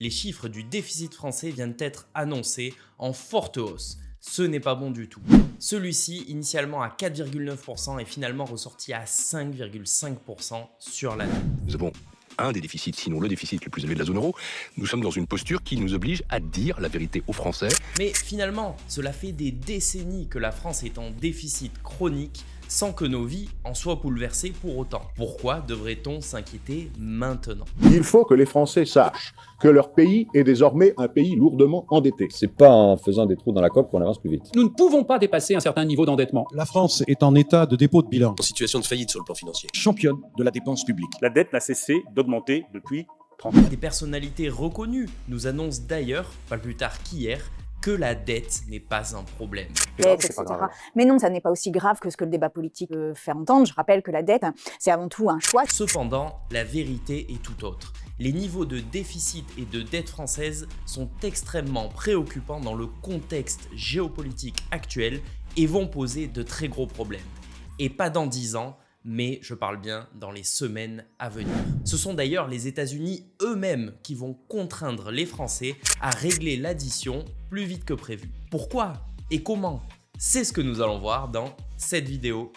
Les chiffres du déficit français viennent d'être annoncés en forte hausse. Ce n'est pas bon du tout. Celui-ci, initialement à 4,9%, est finalement ressorti à 5,5% sur l'année. Nous avons un des déficits, sinon le déficit le plus élevé de la zone euro. Nous sommes dans une posture qui nous oblige à dire la vérité aux Français. Mais finalement, cela fait des décennies que la France est en déficit chronique sans que nos vies en soient bouleversées pour autant. Pourquoi devrait-on s'inquiéter maintenant? Il faut que les Français sachent que leur pays est désormais un pays lourdement endetté. C'est pas en faisant des trous dans la coque qu'on avance plus vite. Nous ne pouvons pas dépasser un certain niveau d'endettement. La France est en état de dépôt de bilan. En situation de faillite sur le plan financier. Championne de la dépense publique. La dette n'a cecé d'augmenter depuis 30 ans. Des personnalités reconnues nous annoncent d'ailleurs, pas plus tard qu'hier, que la dette n'est pas un problème. Dette, etc. Mais non, ça n'est pas aussi grave que ce que le débat politique peut faire entendre. Je rappelle que la dette, c'est avant tout un choix. Cependant, la vérité est tout autre. Les niveaux de déficit et de dette française sont extrêmement préoccupants dans le contexte géopolitique actuel et vont poser de très gros problèmes. Et pas dans 10 ans, mais je parle bien dans les semaines à venir. Ce sont d'ailleurs les États-Unis eux-mêmes qui vont contraindre les Français à régler l'addition plus vite que prévu. Pourquoi et comment? C'est ce que nous allons voir dans cette vidéo.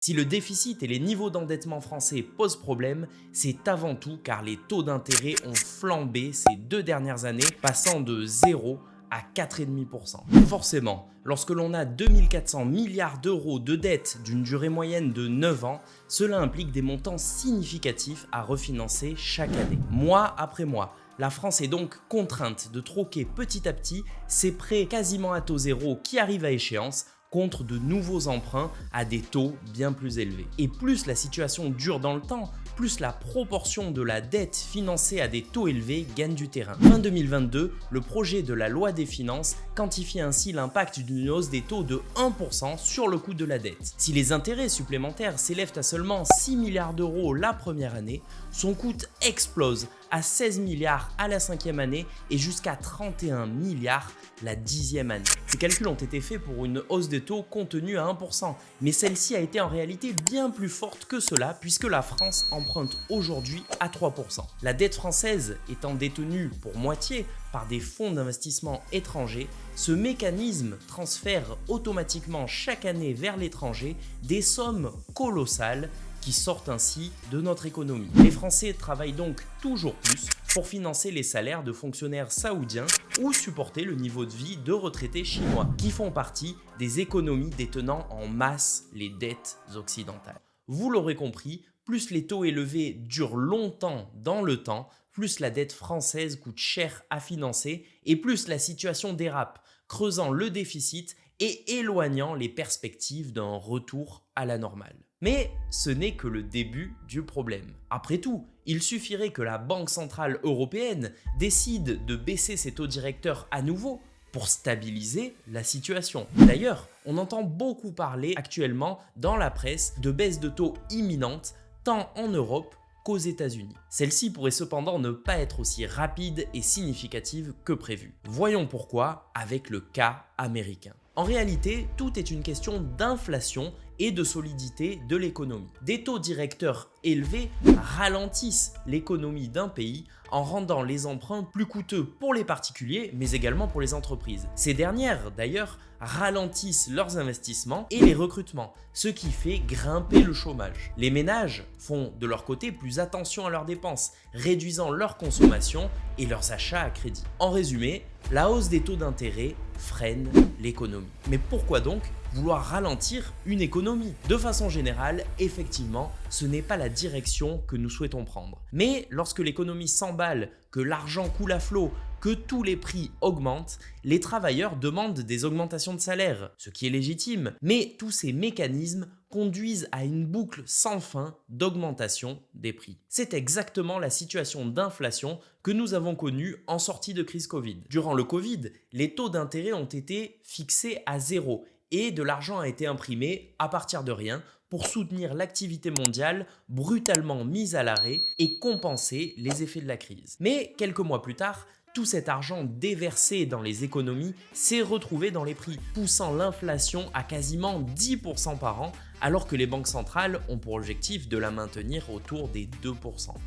Si le déficit et les niveaux d'endettement français posent problème, c'est avant tout car les taux d'intérêt ont flambé ces 2 dernières années, passant de 0 à 4,5%. Forcément, lorsque l'on a 2400 milliards d'euros de dette d'une durée moyenne de 9 ans, cela implique des montants significatifs à refinancer chaque année. Mois après mois, la France est donc contrainte de troquer petit à petit ses prêts quasiment à taux zéro qui arrivent à échéance contre de nouveaux emprunts à des taux bien plus élevés. Et plus la situation dure dans le temps, plus la proportion de la dette financée à des taux élevés gagne du terrain. Fin 2022, le projet de la loi des finances quantifie ainsi l'impact d'une hausse des taux de 1% sur le coût de la dette. Si les intérêts supplémentaires s'élèvent à seulement 6 milliards d'euros la première année, son coût explose à 16 milliards à la 5e année et jusqu'à 31 milliards la 10e année. Ces calculs ont été faits pour une hausse des taux contenue à 1%, mais celle-ci a été en réalité bien plus forte que cela puisque la France emprunte aujourd'hui à 3%. La dette française étant détenue pour moitié par des fonds d'investissement étrangers, ce mécanisme transfère automatiquement chaque année vers l'étranger des sommes colossales qui sortent ainsi de notre économie. Les Français travaillent donc toujours plus pour financer les salaires de fonctionnaires saoudiens ou supporter le niveau de vie de retraités chinois, qui font partie des économies détenant en masse les dettes occidentales. Vous l'aurez compris, plus les taux élevés durent longtemps dans le temps, plus la dette française coûte cher à financer et plus la situation dérape, creusant le déficit et éloignant les perspectives d'un retour à la normale. Mais ce n'est que le début du problème. Après tout, il suffirait que la Banque centrale européenne décide de baisser ses taux directeurs à nouveau pour stabiliser la situation. D'ailleurs, on entend beaucoup parler actuellement dans la presse de baisse de taux imminente tant en Europe qu'aux États-Unis. Celle-ci pourrait cependant ne pas être aussi rapide et significative que prévu. Voyons pourquoi avec le cas américain. En réalité, tout est une question d'inflation et de solidité de l'économie. Des taux directeurs élevés ralentissent l'économie d'un pays en rendant les emprunts plus coûteux pour les particuliers, mais également pour les entreprises. Ces dernières, d'ailleurs, ralentissent leurs investissements et les recrutements, ce qui fait grimper le chômage. Les ménages font de leur côté plus attention à leurs dépenses, réduisant leur consommation et leurs achats à crédit. En résumé, la hausse des taux d'intérêt freine l'économie. Mais pourquoi donc vouloir ralentir une économie? De façon générale, effectivement, ce n'est pas la direction que nous souhaitons prendre. Mais lorsque l'économie s'emballe, que l'argent coule à flot, que tous les prix augmentent, les travailleurs demandent des augmentations de salaire, ce qui est légitime. Mais tous ces mécanismes conduisent à une boucle sans fin d'augmentation des prix. C'est exactement la situation d'inflation que nous avons connue en sortie de crise Covid. Durant le Covid, les taux d'intérêt ont été fixés à 0 et de l'argent a été imprimé à partir de rien pour soutenir l'activité mondiale brutalement mise à l'arrêt et compenser les effets de la crise. Mais quelques mois plus tard, Tout cet argent déversé dans les économies s'est retrouvé dans les prix, poussant l'inflation à quasiment 10% par an, alors que les banques centrales ont pour objectif de la maintenir autour des 2%.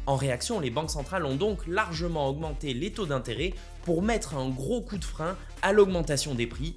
En réaction, les banques centrales ont donc largement augmenté les taux d'intérêt pour mettre un gros coup de frein à l'augmentation des prix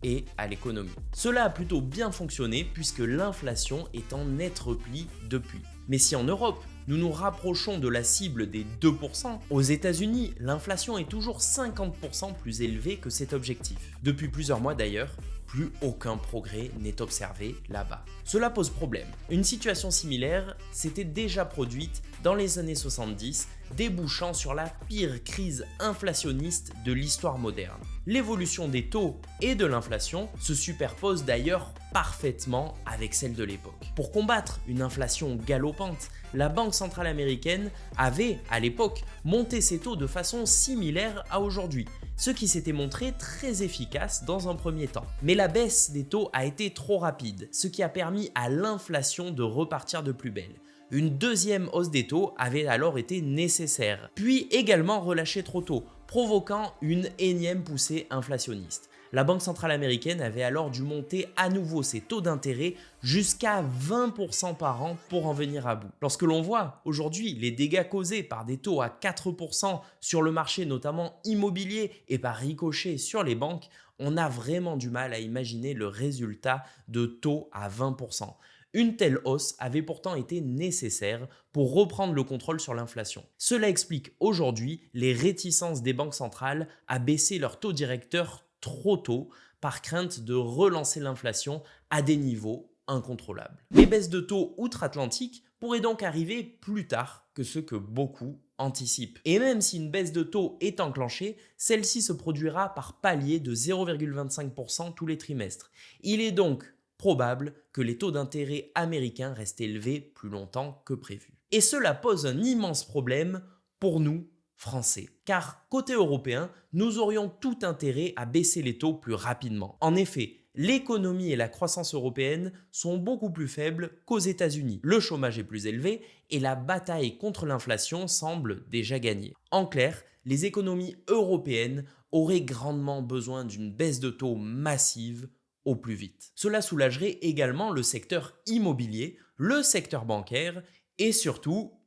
et à l'économie. Cela a plutôt bien fonctionné puisque l'inflation est en net repli depuis. Mais si en Europe, nous nous rapprochons de la cible des 2%, aux États-Unis, l'inflation est toujours 50% plus élevée que cet objectif. Depuis plusieurs mois d'ailleurs, plus aucun progrès n'est observé là-bas. Cela pose problème. Une situation similaire s'était déjà produite dans les années 70, débouchant sur la pire crise inflationniste de l'histoire moderne. L'évolution des taux et de l'inflation se superpose d'ailleurs parfaitement avec celle de l'époque. Pour combattre une inflation galopante, la Banque centrale américaine avait, à l'époque, monté ses taux de façon similaire à aujourd'hui, ce qui s'était montré très efficace dans un premier temps. Mais la baisse des taux a été trop rapide, ce qui a permis à l'inflation de repartir de plus belle. Une deuxième hausse des taux avait alors été nécessaire, puis également relâchée trop tôt, provoquant une énième poussée inflationniste. La Banque centrale américaine avait alors dû monter à nouveau ses taux d'intérêt jusqu'à 20% par an pour en venir à bout. Lorsque l'on voit aujourd'hui les dégâts causés par des taux à 4% sur le marché notamment immobilier et par ricochet sur les banques, on a vraiment du mal à imaginer le résultat de taux à 20%. Une telle hausse avait pourtant été nécessaire pour reprendre le contrôle sur l'inflation. Cela explique aujourd'hui les réticences des banques centrales à baisser leur taux directeur trop tôt par crainte de relancer l'inflation à des niveaux incontrôlables. Les baisses de taux outre-Atlantique pourraient donc arriver plus tard que ce que beaucoup anticipent. Et même si une baisse de taux est enclenchée, celle-ci se produira par palier de 0,25% tous les trimestres. Il est donc probable que les taux d'intérêt américains restent élevés plus longtemps que prévu. Et cela pose un immense problème pour nous, Français. Car côté européen, nous aurions tout intérêt à baisser les taux plus rapidement. En effet, l'économie et la croissance européenne sont beaucoup plus faibles qu'aux États-Unis. Le chômage est plus élevé et la bataille contre l'inflation semble déjà gagnée. En clair, les économies européennes auraient grandement besoin d'une baisse de taux massive au plus vite. Cela soulagerait également le secteur immobilier, le secteur bancaire et surtout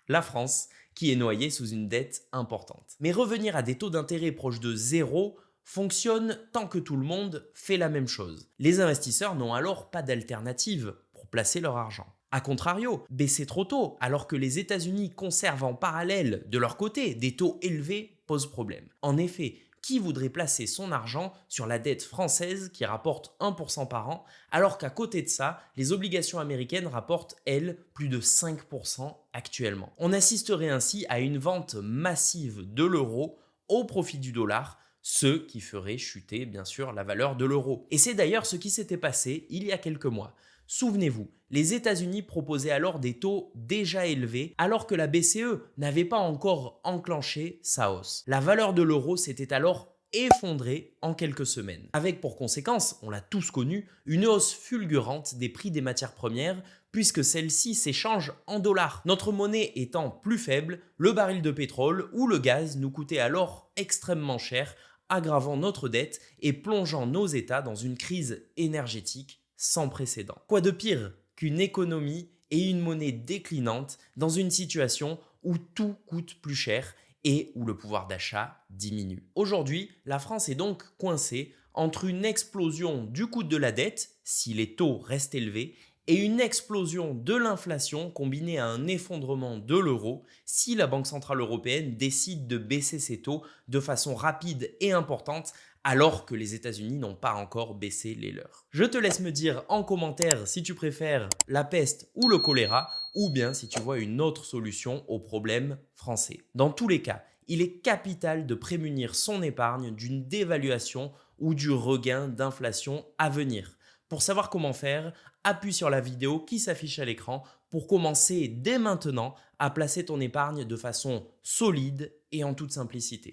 la France qui est noyée sous une dette importante. Mais revenir à des taux d'intérêt proches de zéro fonctionne tant que tout le monde fait la même chose. Les investisseurs n'ont alors pas d'alternative pour placer leur argent. A contrario, baisser trop tôt alors que les États-Unis conservent en parallèle de leur côté des taux élevés pose problème. En effet, qui voudrait placer son argent sur la dette française qui rapporte 1% par an, alors qu'à côté de ça, les obligations américaines rapportent, elles, plus de 5% actuellement. On assisterait ainsi à une vente massive de l'euro au profit du dollar, ce qui ferait chuter bien sûr la valeur de l'euro. Et c'est d'ailleurs ce qui s'était passé il y a quelques mois. Souvenez-vous, les États-Unis proposaient alors des taux déjà élevés alors que la BCE n'avait pas encore enclenché sa hausse. La valeur de l'euro s'était alors effondrée en quelques semaines. Avec pour conséquence, on l'a tous connu, une hausse fulgurante des prix des matières premières puisque celles-ci s'échangent en dollars. Notre monnaie étant plus faible, le baril de pétrole ou le gaz nous coûtait alors extrêmement cher, aggravant notre dette et plongeant nos États dans une crise énergétique sans précédent. Quoi de pire qu'une économie et une monnaie déclinante dans une situation où tout coûte plus cher et où le pouvoir d'achat diminue. Aujourd'hui, la France est donc coincée entre une explosion du coût de la dette, si les taux restent élevés, et une explosion de l'inflation combinée à un effondrement de l'euro si la Banque centrale européenne décide de baisser ses taux de façon rapide et importante alors que les États-Unis n'ont pas encore baissé les leurs. Je te laisse me dire en commentaire si tu préfères la peste ou le choléra ou bien si tu vois une autre solution au problème français. Dans tous les cas, il est capital de prémunir son épargne d'une dévaluation ou du regain d'inflation à venir. Pour savoir comment faire, appuie sur la vidéo qui s'affiche à l'écran pour commencer dès maintenant à placer ton épargne de façon solide et en toute simplicité.